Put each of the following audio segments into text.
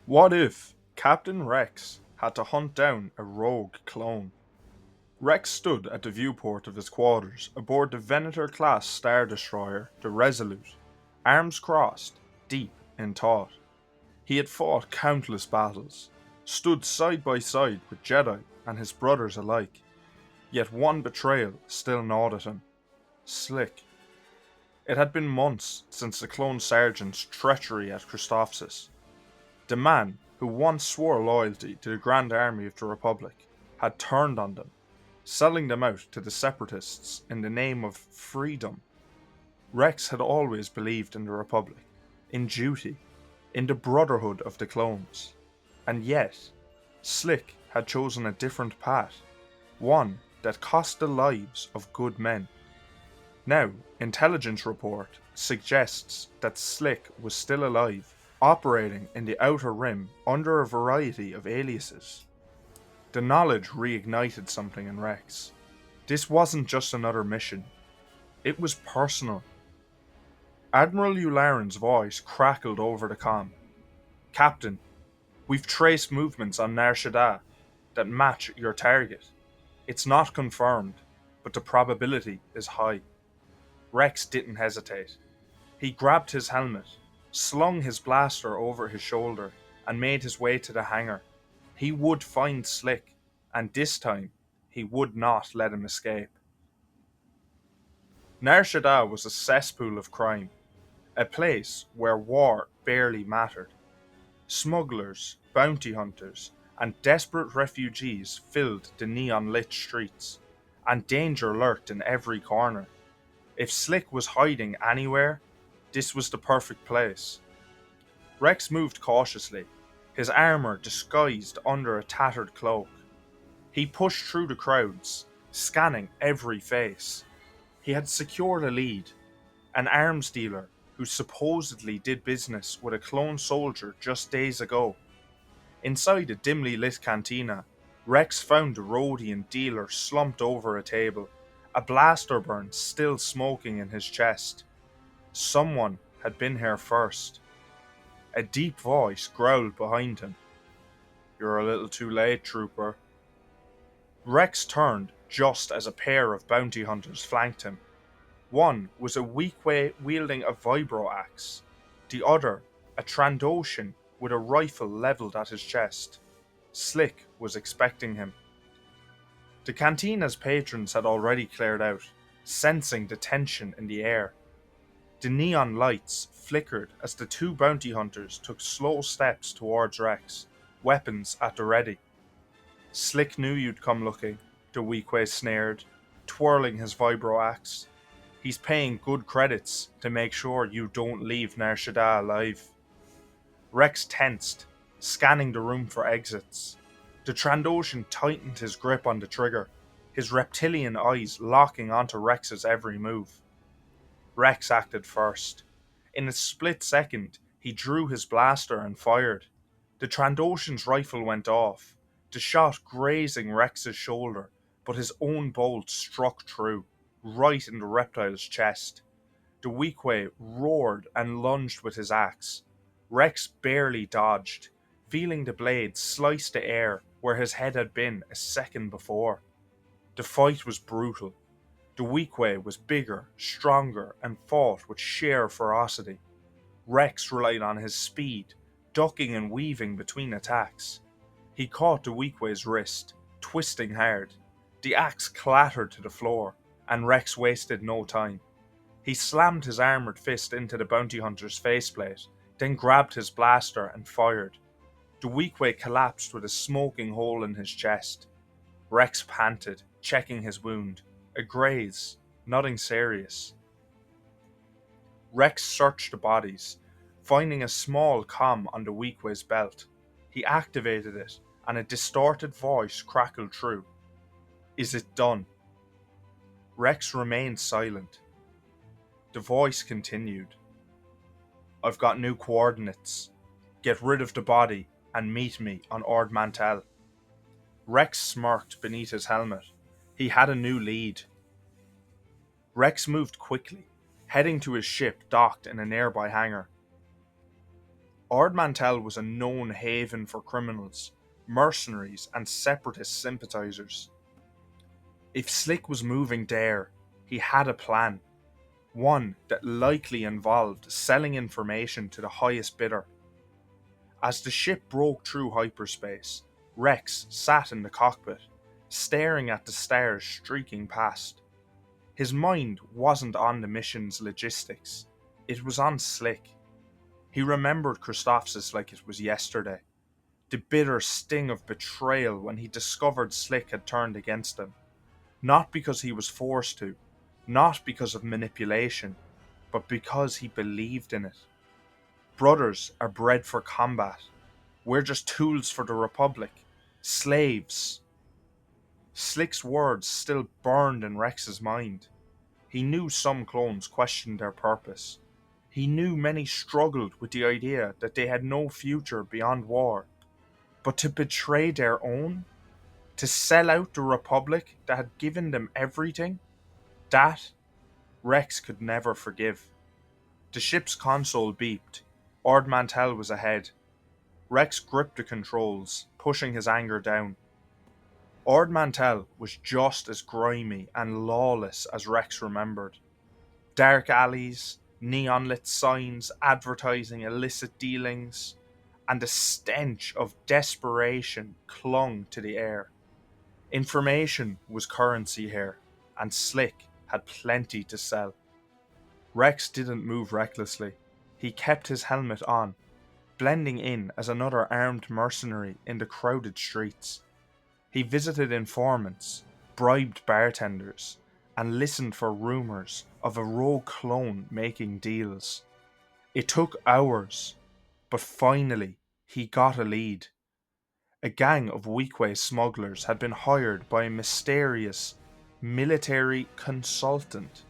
What if Captain Rex had to hunt down a rogue clone? Rex stood at the viewport of his quarters aboard the Venator-class Star Destroyer, the Resolute, arms crossed, deep in thought. He had fought countless battles, stood side by side with Jedi and his brothers alike, yet one betrayal still gnawed at him: Slick. It had been months since the clone sergeant's treachery at Christophsis. The man, who once swore loyalty to the Grand Army of the Republic, had turned on them, selling them out to the Separatists in the name of freedom. Rex had always believed in the Republic, in duty, in the brotherhood of the clones. And yet, Slick had chosen a different path, one that cost the lives of good men. Now, intelligence report suggests that Slick was still alive, operating in the Outer Rim under a variety of aliases. The knowledge reignited something in Rex. This wasn't just another mission, it was personal. Admiral Yularen's voice crackled over the comm. Captain, we've traced movements on Nar Shaddaa that match your target. It's not confirmed, but the probability is high. Rex didn't hesitate. He grabbed his helmet, slung his blaster over his shoulder, and made his way to the hangar. He would find Slick, and this time, he would not let him escape. Nar Shaddaa was a cesspool of crime, a place where war barely mattered. Smugglers, bounty hunters, and desperate refugees filled the neon-lit streets, and danger lurked in every corner. If Slick was hiding anywhere, this was the perfect place. Rex moved cautiously, his armor disguised under a tattered cloak. He pushed through the crowds, scanning every face. He had secured a lead: an arms dealer who supposedly did business with a clone soldier just days ago. Inside a dimly lit cantina, Rex found the Rhodian dealer slumped over a table, a blaster burn still smoking in his chest. Someone had been here first. A deep voice growled behind him. You're a little too late, trooper. Rex turned just as a pair of bounty hunters flanked him. One was a Weequay wielding a vibro axe, the other a Trandoshan with a rifle levelled at his chest. Slick was expecting him. The cantina's patrons had already cleared out, sensing the tension in the air. The neon lights flickered as the two bounty hunters took slow steps towards Rex, weapons at the ready. Slick knew you'd come looking, the Weequay sneered, twirling his vibro axe. He's paying good credits to make sure you don't leave Nar Shaddaa alive. Rex tensed, scanning the room for exits. The Trandoshan tightened his grip on the trigger, his reptilian eyes locking onto Rex's every move. Rex acted first. In a split second, he drew his blaster and fired. The Trandoshan's rifle went off, the shot grazing Rex's shoulder, but his own bolt struck true, right in the reptile's chest. The Weequay roared and lunged with his axe. Rex barely dodged, feeling the blade slice the air where his head had been a second before. The fight was brutal. The Weequay was bigger, stronger, and fought with sheer ferocity. Rex relied on his speed, ducking and weaving between attacks. He caught the Weequay's wrist, twisting hard. The axe clattered to the floor, and Rex wasted no time. He slammed his armored fist into the bounty hunter's faceplate, then grabbed his blaster and fired. The Weequay collapsed with a smoking hole in his chest. Rex panted, checking his wound. A graze, nothing serious. Rex searched the bodies, finding a small comm on the Weequay's belt. He activated it, and a distorted voice crackled through. Is it done? Rex remained silent. The voice continued. I've got new coordinates. Get rid of the body and meet me on Ord Mantell. Rex smirked beneath his helmet. He had a new lead. Rex moved quickly, heading to his ship docked in a nearby hangar. Ard Mantell was a known haven for criminals, mercenaries, and separatist sympathizers. If Slick was moving there, he had a plan, one that likely involved selling information to the highest bidder. As the ship broke through hyperspace, Rex sat in the cockpit, staring at the stars streaking past. His mind wasn't on the mission's logistics, it was on Slick. He remembered Christophsis like it was yesterday. The bitter sting of betrayal when he discovered Slick had turned against him. Not because he was forced to, not because of manipulation, but because he believed in it. Brothers are bred for combat. We're just tools for the Republic. Slaves. Slick's words still burned in Rex's mind. He knew some clones questioned their purpose. He knew many struggled with the idea that they had no future beyond war. But to betray their own? To sell out the Republic that had given them everything? That, Rex could never forgive. The ship's console beeped. Ard Mantell was ahead. Rex gripped the controls, pushing his anger down. Ard Mantell was just as grimy and lawless as Rex remembered. Dark alleys, neon-lit signs advertising illicit dealings, and a stench of desperation clung to the air. Information was currency here, and Slick had plenty to sell. Rex didn't move recklessly. He kept his helmet on, blending in as another armed mercenary in the crowded streets. He visited informants, bribed bartenders, and listened for rumors of a rogue clone making deals. It took hours, but finally he got a lead. A gang of Weequay smugglers had been hired by a mysterious military consultant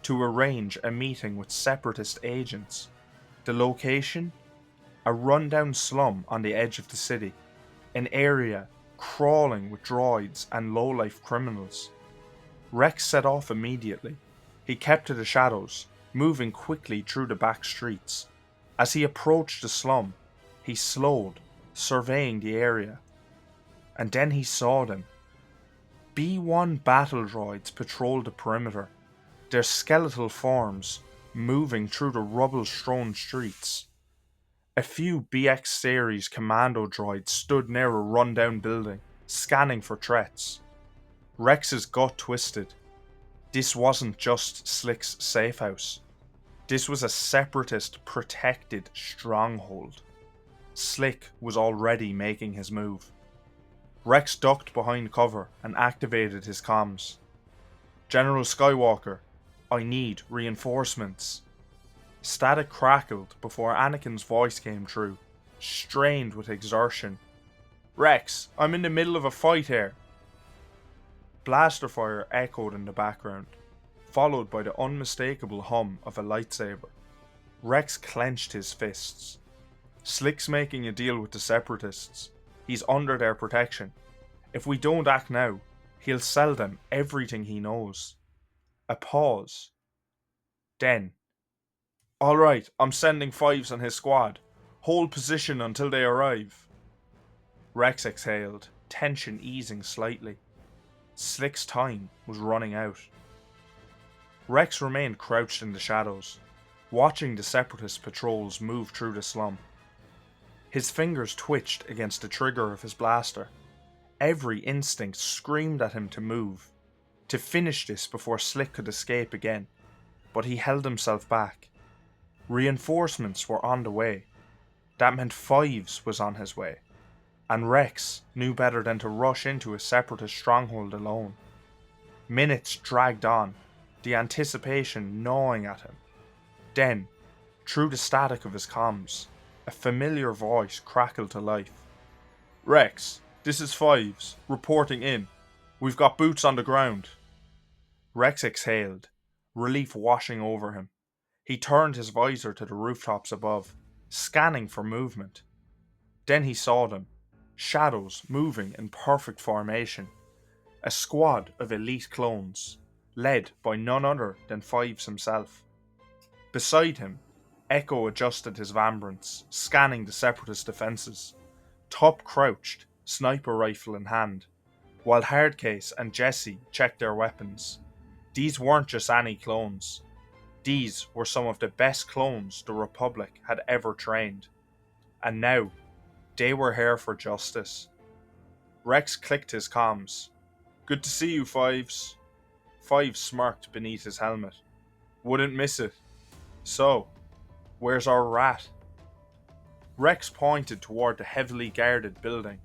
to arrange a meeting with separatist agents. The location? A rundown slum on the edge of the city, an area crawling with droids and low-life criminals. Rex set off immediately. He kept to the shadows, moving quickly through the back streets. As he approached the slum, he slowed, surveying the area. And then he saw them. B-1 battle droids patrolled the perimeter, their skeletal forms moving through the rubble-strewn streets. A few BX series commando droids stood near a rundown building, scanning for threats. Rex's gut twisted. This wasn't just Slick's safe house. This was a separatist protected stronghold. Slick was already making his move. Rex ducked behind cover and activated his comms. General Skywalker, I need reinforcements. Static crackled before Anakin's voice came through, strained with exertion. Rex, I'm in the middle of a fight here. Blaster fire echoed in the background, followed by the unmistakable hum of a lightsaber. Rex clenched his fists. Slick's making a deal with the separatists. He's under their protection. If we don't act now, he'll sell them everything he knows. A pause. Then, alright, I'm sending fives on his squad. Hold position until they arrive. Rex exhaled, tension easing slightly. Slick's time was running out. Rex remained crouched in the shadows, watching the separatist patrols move through the slum. His fingers twitched against the trigger of his blaster. Every instinct screamed at him to move, to finish this before Slick could escape again, but he held himself back. Reinforcements were on the way. That meant Fives was on his way, and Rex knew better than to rush into a separatist stronghold alone. Minutes dragged on, the anticipation gnawing at him. Then, through the static of his comms, a familiar voice crackled to life. Rex, this is Fives, reporting in. We've got boots on the ground. Rex exhaled, relief washing over him. He turned his visor to the rooftops above, scanning for movement. Then he saw them, shadows moving in perfect formation. A squad of elite clones, led by none other than Fives himself. Beside him, Echo adjusted his vambrance, scanning the separatist defences. Top crouched, sniper rifle in hand, while Hardcase and Jesse checked their weapons. These weren't just any clones. These were some of the best clones the Republic had ever trained. And now, they were here for justice. Rex clicked his comms. "Good to see you, Fives." Fives smirked beneath his helmet. "Wouldn't miss it. So, where's our rat?" Rex pointed toward the heavily guarded building.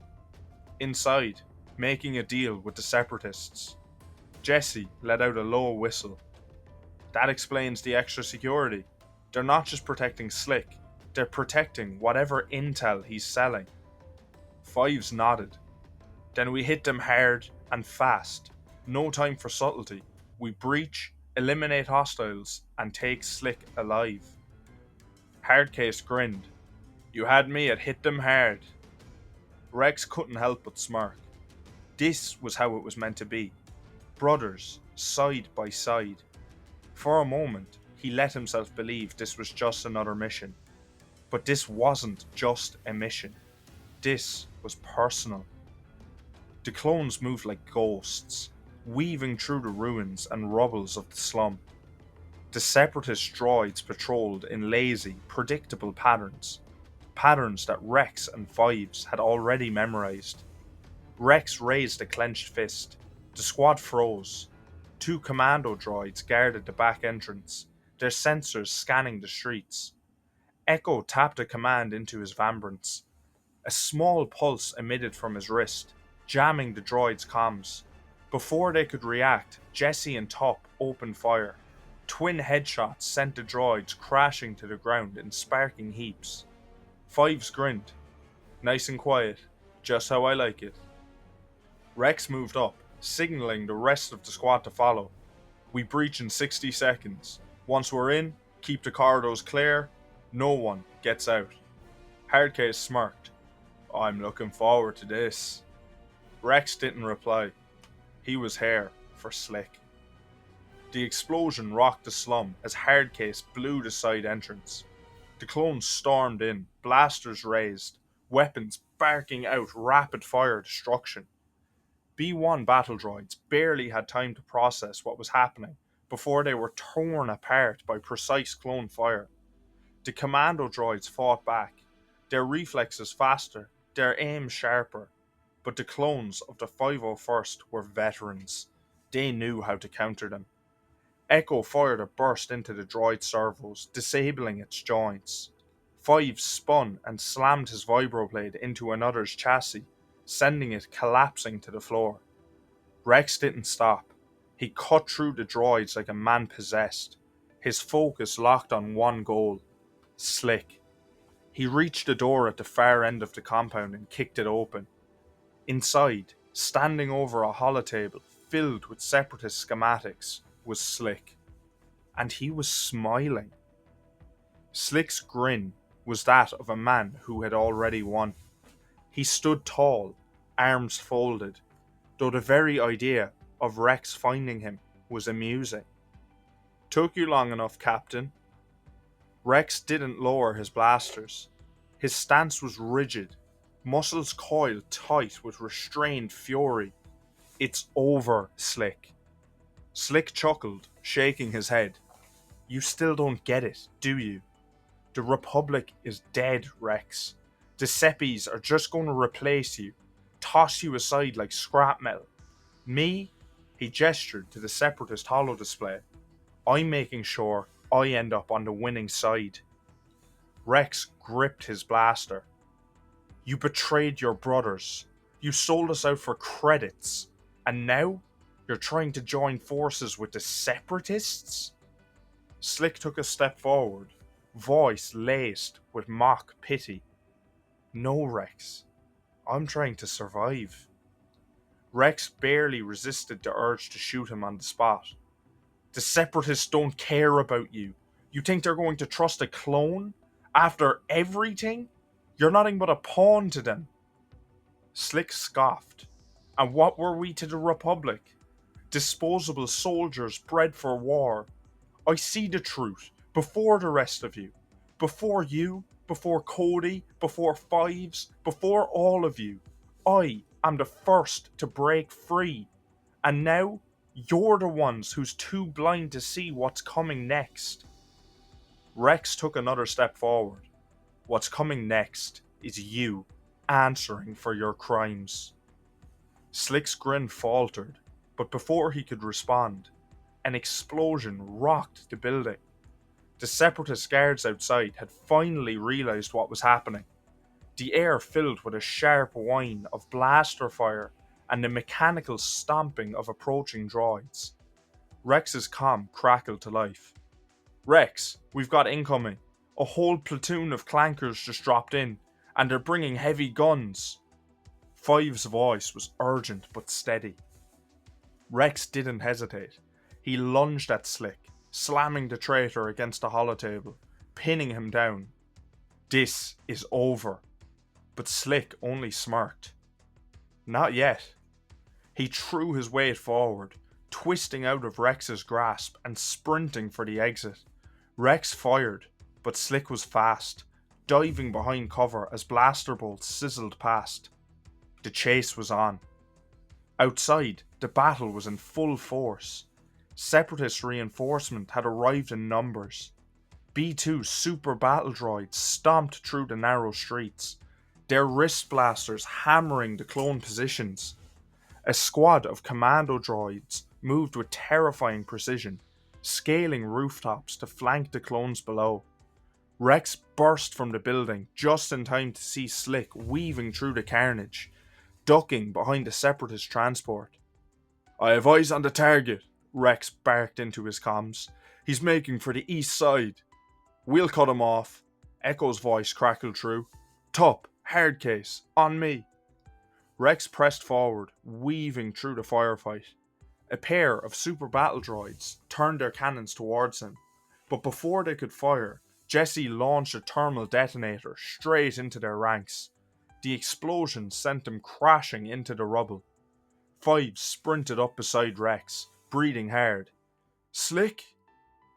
"Inside, making a deal with the Separatists." Jesse let out a low whistle. "That explains the extra security. They're not just protecting Slick, they're protecting whatever intel he's selling." Fives nodded. "Then we hit them hard and fast. No time for subtlety. We breach, eliminate hostiles, and take Slick alive." Hardcase grinned. "You had me at hit them hard." Rex couldn't help but smirk. This was how it was meant to be. Brothers, side by side. For a moment, he let himself believe this was just another mission. But this wasn't just a mission. This was personal. The clones moved like ghosts, weaving through the ruins and rubbles of the slum. The separatist droids patrolled in lazy, predictable patterns. Patterns that Rex and Fives had already memorized. Rex raised a clenched fist. The squad froze. 2 commando droids guarded the back entrance, their sensors scanning the streets. Echo tapped a command into his vambrance. A small pulse emitted from his wrist, jamming the droids' comms. Before they could react, Jesse and Top opened fire. Twin headshots sent the droids crashing to the ground in sparking heaps. Fives grinned. "Nice and quiet, just how I like it." Rex moved up, signaling the rest of the squad to follow. "We breach in 60 seconds. Once we're in, keep the corridors clear. No one gets out." Hardcase smirked. "I'm looking forward to this." Rex didn't reply. He was here for Slick. The explosion rocked the slum as Hardcase blew the side entrance. The clones stormed in, blasters raised, weapons barking out rapid-fire destruction. B-1 battle droids barely had time to process what was happening before they were torn apart by precise clone fire. The commando droids fought back, their reflexes faster, their aim sharper, but the clones of the 501st were veterans. They knew how to counter them. Echo fired a burst into the droid servos, disabling its joints. Fives spun and slammed his vibroblade into another's chassis, sending it collapsing to the floor. Rex didn't stop. He cut through the droids like a man possessed, his focus locked on one goal: Slick. He reached the door at the far end of the compound and kicked it open. Inside, standing over a holotable filled with separatist schematics, was Slick. And he was smiling. Slick's grin was that of a man who had already won. He stood tall, arms folded, though the very idea of Rex finding him was amusing. "Took you long enough, Captain." Rex didn't lower his blasters. His stance was rigid, muscles coiled tight with restrained fury. "It's over, Slick." Slick chuckled, shaking his head. "You still don't get it, do you? The Republic is dead, Rex. The Seppies are just going to replace you, toss you aside like scrap metal. Me?" He gestured to the Separatist holodisplay. "I'm making sure I end up on the winning side." Rex gripped his blaster. "You betrayed your brothers. You sold us out for credits. And now, you're trying to join forces with the Separatists?" Slick took a step forward, voice laced with mock pity. "No, Rex. I'm trying to survive." Rex barely resisted the urge to shoot him on the spot. "The Separatists don't care about you. You think they're going to trust a clone? After everything? You're nothing but a pawn to them." Slick scoffed. "And what were we to the Republic? Disposable soldiers bred for war. I see the truth, before the rest of you. Before you, before Cody, before Fives, before all of you, I am the first to break free. And now, you're the ones who's too blind to see what's coming next. Rex took another step forward. What's coming next is you answering for your crimes. Slick's grin faltered, but before he could respond, an explosion rocked the building. The separatist guards outside had finally realized what was happening. The air filled with a sharp whine of blaster fire and the mechanical stomping of approaching droids. Rex's comm crackled to life. Rex, we've got incoming. A whole platoon of clankers just dropped in, and they're bringing heavy guns. Five's voice was urgent but steady. Rex didn't hesitate. He lunged at Slick, slamming the traitor against the holotable, pinning him down. This is over. But Slick only smirked. Not yet. He threw his weight forward, twisting out of Rex's grasp and sprinting for the exit. Rex fired, but Slick was fast, diving behind cover as blaster bolts sizzled past. The chase was on. Outside, the battle was in full force. Separatist reinforcement had arrived in numbers. B-2 super battle droids stomped through the narrow streets, their wrist blasters hammering the clone positions. A squad of commando droids moved with terrifying precision, scaling rooftops to flank the clones below. Rex burst from the building just in time to see Slick weaving through the carnage, ducking behind the separatist transport. "I have eyes on the target," Rex barked into his comms. "He's making for the east side." "We'll cut him off," Echo's voice crackled through. "Tup, hard case, on me." Rex pressed forward, weaving through the firefight. A pair of super battle droids turned their cannons towards him, but before they could fire, Jesse launched a thermal detonator straight into their ranks. The explosion sent them crashing into the rubble. Fives sprinted up beside Rex, breathing hard. "Slick?"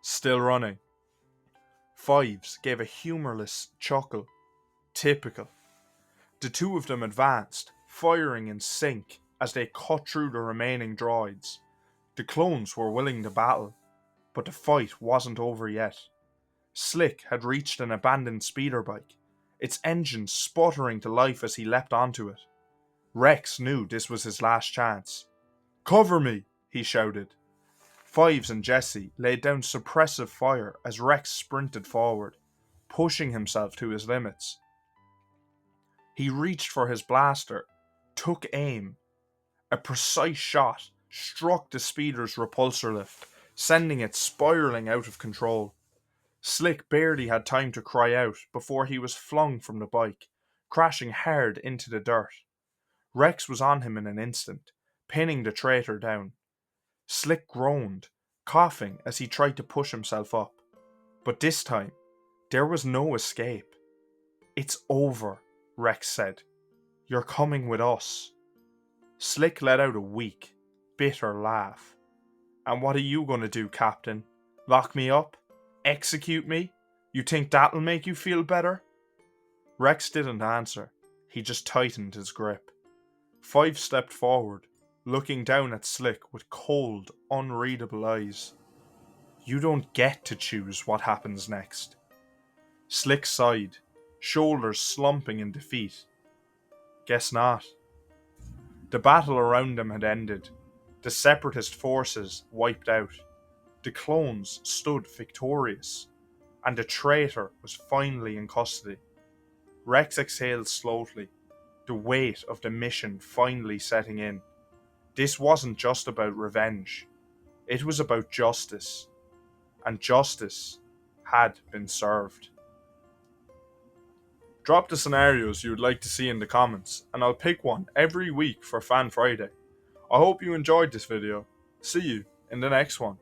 "Still running." Fives gave a humorless chuckle. Typical. The two of them advanced, firing in sync as they cut through the remaining droids. The clones were willing to battle, but the fight wasn't over yet. Slick had reached an abandoned speeder bike, its engine sputtering to life as he leapt onto it. Rex knew this was his last chance. "Cover me!" he shouted. Fives and Jesse laid down suppressive fire as Rex sprinted forward, pushing himself to his limits. He reached for his blaster, took aim. A precise shot struck the speeder's repulsor lift, sending it spiraling out of control. Slick barely had time to cry out before he was flung from the bike, crashing hard into the dirt. Rex was on him in an instant, pinning the traitor down. Slick groaned, coughing as he tried to push himself up. But this time, there was no escape. "It's over," Rex said. "You're coming with us." Slick let out a weak, bitter laugh. "And what are you going to do, Captain? Lock me up? Execute me? You think that'll make you feel better?" Rex didn't answer. He just tightened his grip. Fives stepped forward, looking down at Slick with cold, unreadable eyes. "You don't get to choose what happens next." Slick sighed, shoulders slumping in defeat. "Guess not." The battle around them had ended. The separatist forces wiped out. The clones stood victorious, and the traitor was finally in custody. Rex exhaled slowly, the weight of the mission finally setting in. This wasn't just about revenge. It was about justice. And justice had been served. Drop the scenarios you would like to see in the comments, and I'll pick one every week for Fan Friday. I hope you enjoyed this video. See you in the next one.